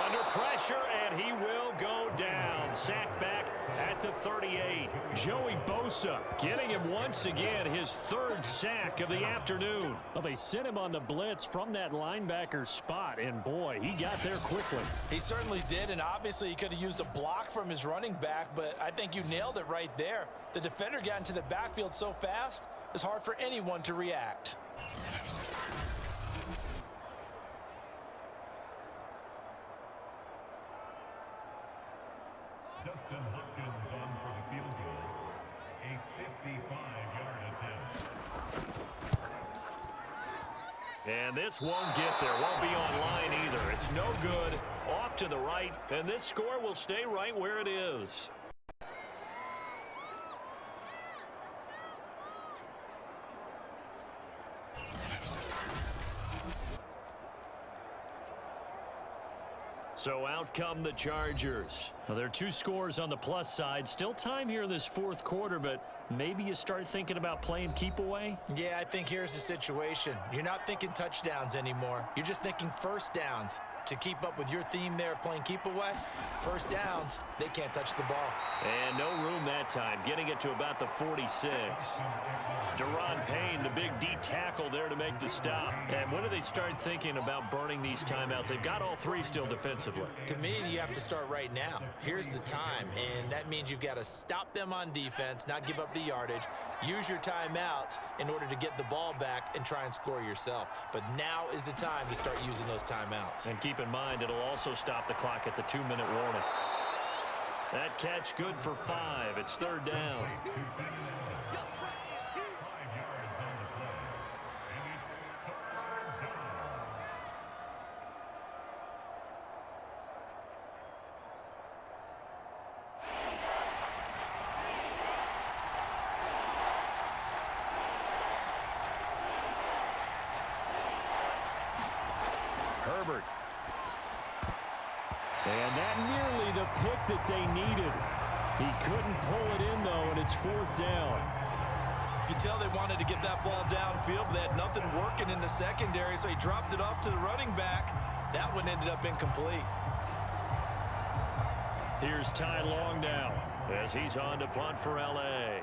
Under pressure, and he will go down. Sacked back at the 38. Joey Bosa getting him once again, his 3rd sack of the afternoon. Well, they sent him on the blitz from that linebacker spot, and boy, he got there quickly. He certainly did, and obviously he could have used a block from his running back, but I think you nailed it right there. The defender got into the backfield so fast, it's hard for anyone to react. Dustin Hopkins on for the field goal. A 55-yard attempt. And this won't get there. Won't be online either. It's no good. Off to the right, and this score will stay right where it is. So out come the Chargers. Well, there are 2 scores on the plus side. Still time here in this 4th quarter, but maybe you start thinking about playing keep away? Yeah, I think here's the situation. You're not thinking touchdowns anymore. You're just thinking first downs. To keep up with your theme there, playing keep away, first downs, they can't touch the ball. And no room that time, getting it to about the 46. Deron Payne, the big D tackle there to make the stop. And when do they start thinking about burning these timeouts? They've got all 3 still defensively. To me, you have to start right now. Here's the time, and that means you've got to stop them on defense, not give up the yardage, use your timeouts in order to get the ball back and try and score yourself. But now is the time to start using those timeouts. And keep in mind, it'll also stop the clock at the 2-minute warning. That catch good for 5. It's 3rd down. Herbert. And that nearly the pick that they needed. He couldn't pull it in, though, and it's 4th down. You can tell they wanted to get that ball downfield, but they had nothing working in the secondary, so he dropped it off to the running back. That one ended up incomplete. Here's Ty Long now as he's on to punt for L.A.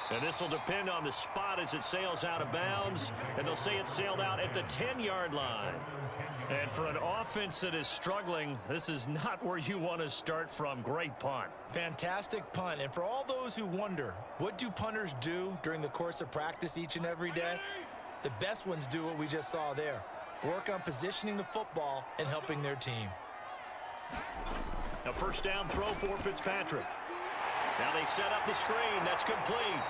And this will depend on the spot as it sails out of bounds. And they'll say it sailed out at the 10-yard line. And for an offense that is struggling, this is not where you want to start from. Great punt. Fantastic punt. And for all those who wonder, what do punters do during the course of practice each and every day? The best ones do what we just saw there. work on positioning the football and helping their team. A first down throw for Fitzpatrick. Now they set up the screen. That's complete.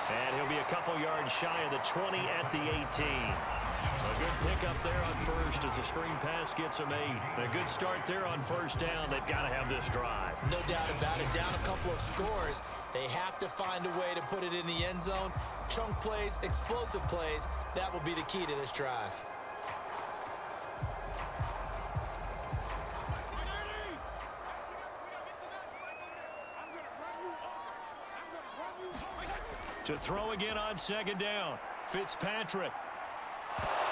And he'll be a couple yards shy of the 20 at the 18. A good pickup there on first as the screen pass gets them 8. A good start there on first down. They've got to have this drive. No doubt about it. Down a couple of scores. They have to find a way to put it in the end zone. Chunk plays, explosive plays. That will be the key to this drive. To throw again on second down. Fitzpatrick.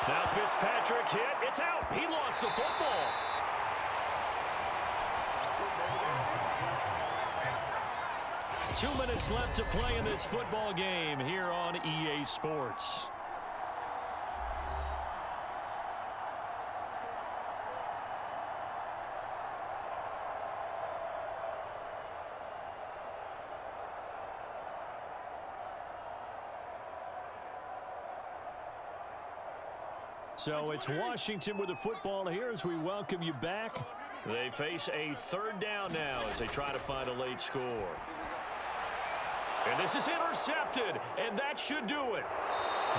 Now Fitzpatrick hit. It's out. He lost the football. Two minutes left to play in this football game here on EA Sports. So it's Washington with the football here as we welcome you back. They face a third down now as they try to find a late score. And this is intercepted, and that should do it.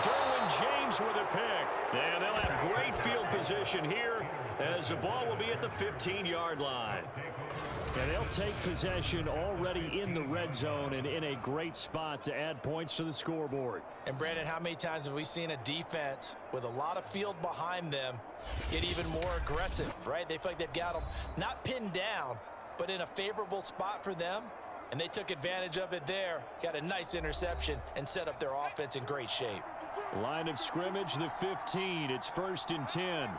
Derwin James with a pick. And they'll have great field position here as the ball will be at the 15-yard line. And they'll take possession already in the red zone and in a great spot to add points to the scoreboard. And Brandon, how many times have we seen a defense with a lot of field behind them get even more aggressive, right? They feel like they've got them not pinned down, but in a favorable spot for them. And they took advantage of it there, got a nice interception, and set up their offense in great shape. Line of scrimmage, the 15. It's 1st and 10.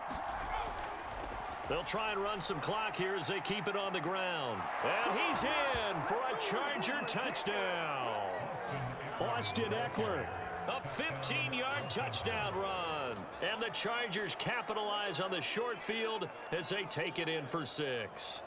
They'll try and run some clock here as they keep it on the ground. And he's in for a Charger touchdown. Austin Eckler, a 15-yard touchdown run. And the Chargers capitalize on the short field as they take it in for 6.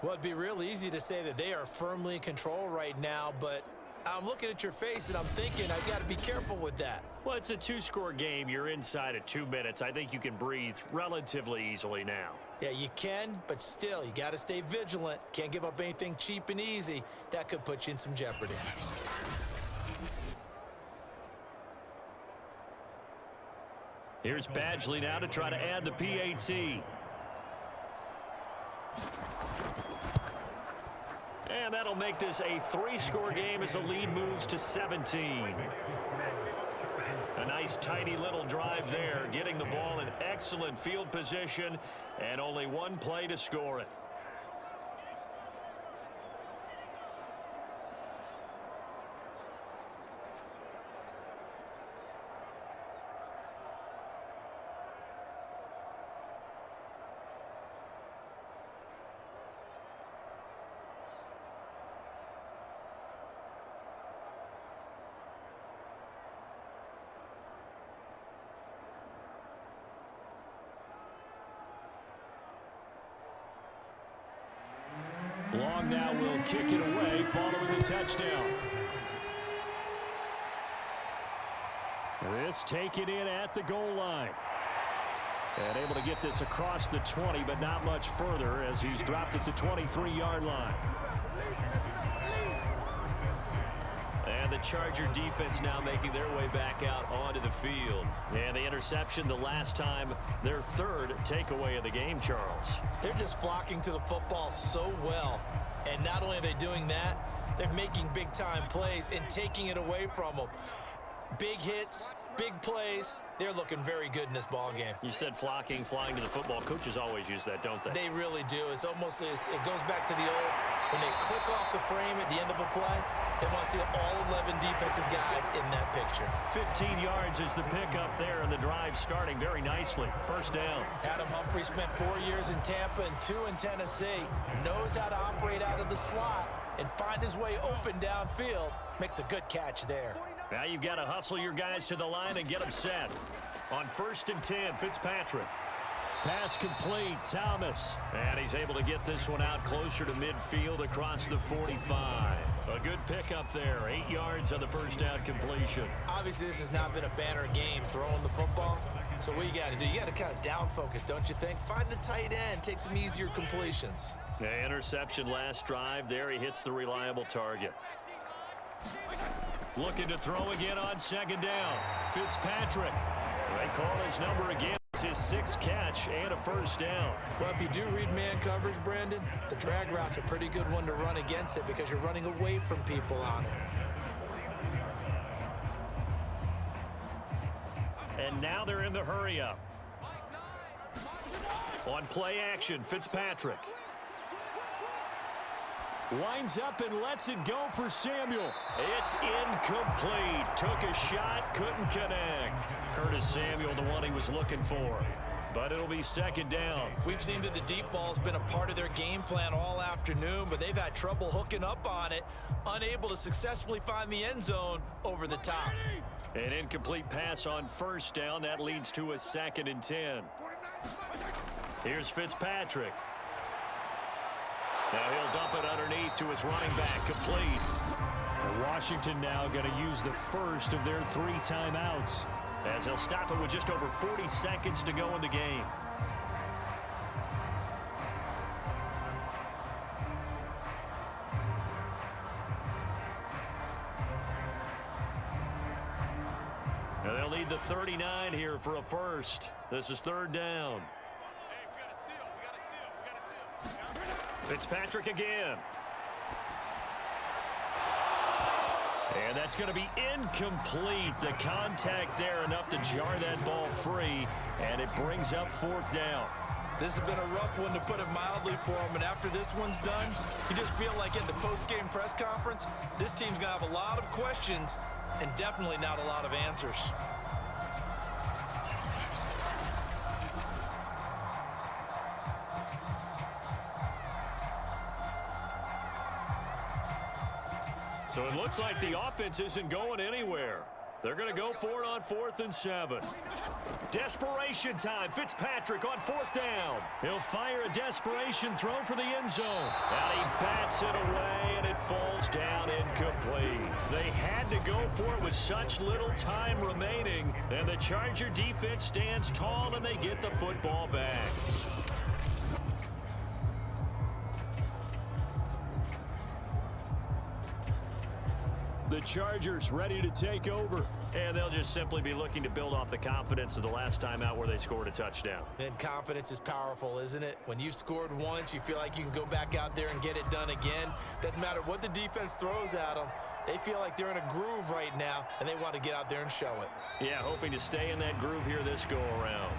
Well, it'd be real easy to say that they are firmly in control right now, but I'm looking at your face and I'm thinking I've got to be careful with that. Well, it's a 2-score game. You're inside of 2 minutes. I think you can breathe relatively easily now. Yeah, you can, but still, you got to stay vigilant. Can't give up anything cheap and easy. That could put you in some jeopardy. Here's Badgley now to try to add the PAT. And that'll make this a 3-score game as the lead moves to 17. A nice, tidy little drive there, getting the ball in excellent field position, and only one play to score it. Long now will kick it away following the touchdown. This taken in at the goal line. And able to get this across the 20, but not much further as he's dropped at the 23-yard line. And the Charger defense now making their way back out onto the field. And the interception the last time, their third takeaway of the game, Charles. They're just flocking to the football so well. And not only are they doing that, they're making big-time plays and taking it away from them. Big hits, big plays. They're looking very good in this ball game. You said flocking, flying to the football. Coaches always use that, don't they? They really do. It's almost, it goes back to the old, when they click off the frame at the end of a play, they want to see all 11 defensive guys in that picture. 15 yards is the pickup there, and the drive starting very nicely. First down. Adam Humphrey spent 4 years in Tampa and 2 in Tennessee. Knows how to operate out of the slot and find his way open downfield. Makes a good catch there. Now you've got to hustle your guys to the line and get them set. On 1st and 10, Fitzpatrick. Pass complete, Thomas. And he's able to get this one out closer to midfield across the 45. A good pickup there, 8 yards on the first down completion. Obviously, this has not been a banner game throwing the football, So what you got to do, you got to kind of down focus, don't you think? Find the tight end, take some easier completions. Yeah, interception last drive. There he hits the reliable target. Looking to throw again on second down. Fitzpatrick. They call his number again. It's his 6th catch and a first down. Well, if you do read man coverage, Brandon, the drag route's a pretty good one to run against it because you're running away from people on it. And now they're in the hurry-up. On play action, Fitzpatrick. Winds up and lets it go for Samuel. It's incomplete. Took a shot, couldn't connect. Curtis Samuel, the one he was looking for. But it'll be second down. We've seen that the deep ball's been a part of their game plan all afternoon, but they've had trouble hooking up on it, unable to successfully find the end zone over the top. An incomplete pass on first down. That leads to a 2nd and 10. Here's Fitzpatrick. Now he'll dump it underneath to his running back, complete. Washington now going to use the first of their 3 timeouts. As he'll stop it with just over 40 seconds to go in the game. Now they'll need the 39 here for a first. This is 3rd down. Fitzpatrick again. And that's going to be incomplete. The contact there enough to jar that ball free, and it brings up 4th down. This has been a rough one, to put it mildly, for him. And after this one's done, you just feel like in the post-game press conference, this team's going to have a lot of questions and definitely not a lot of answers. So it looks like the offense isn't going anywhere. They're going to go for it on 4th and 7. Desperation time. Fitzpatrick on 4th down. He'll fire a desperation throw for the end zone. And he bats it away, and it falls down incomplete. They had to go for it with such little time remaining. And the Charger defense stands tall, and they get the football back. The Chargers ready to take over. And they'll just simply be looking to build off the confidence of the last time out where they scored a touchdown. And confidence is powerful, isn't it? When you've scored once, you feel like you can go back out there and get it done again. Doesn't matter what the defense throws at them. They feel like they're in a groove right now, and they want to get out there and show it. Yeah, hoping to stay in that groove here this go-around.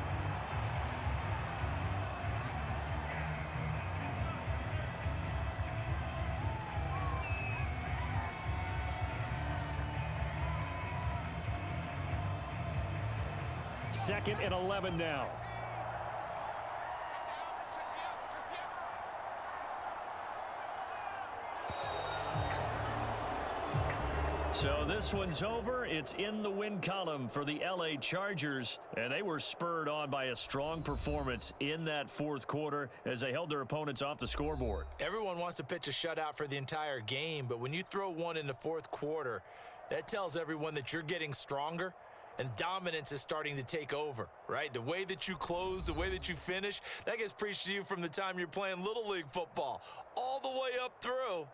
Second and 11 now. So this one's over. It's in the win column for the LA Chargers, and they were spurred on by a strong performance in that 4th quarter as they held their opponents off the scoreboard. Everyone wants to pitch a shutout for the entire game, but when you throw one in the 4th quarter, that tells everyone that you're getting stronger and dominance is starting to take over, right? The way that you close, the way that you finish, that gets preached to you from the time you're playing Little League football all the way up through.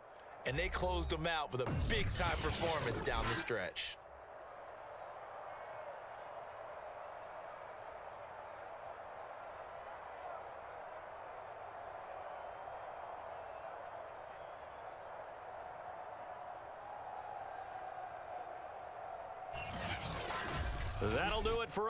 And they closed them out with a big-time performance down the stretch. That'll do it for us.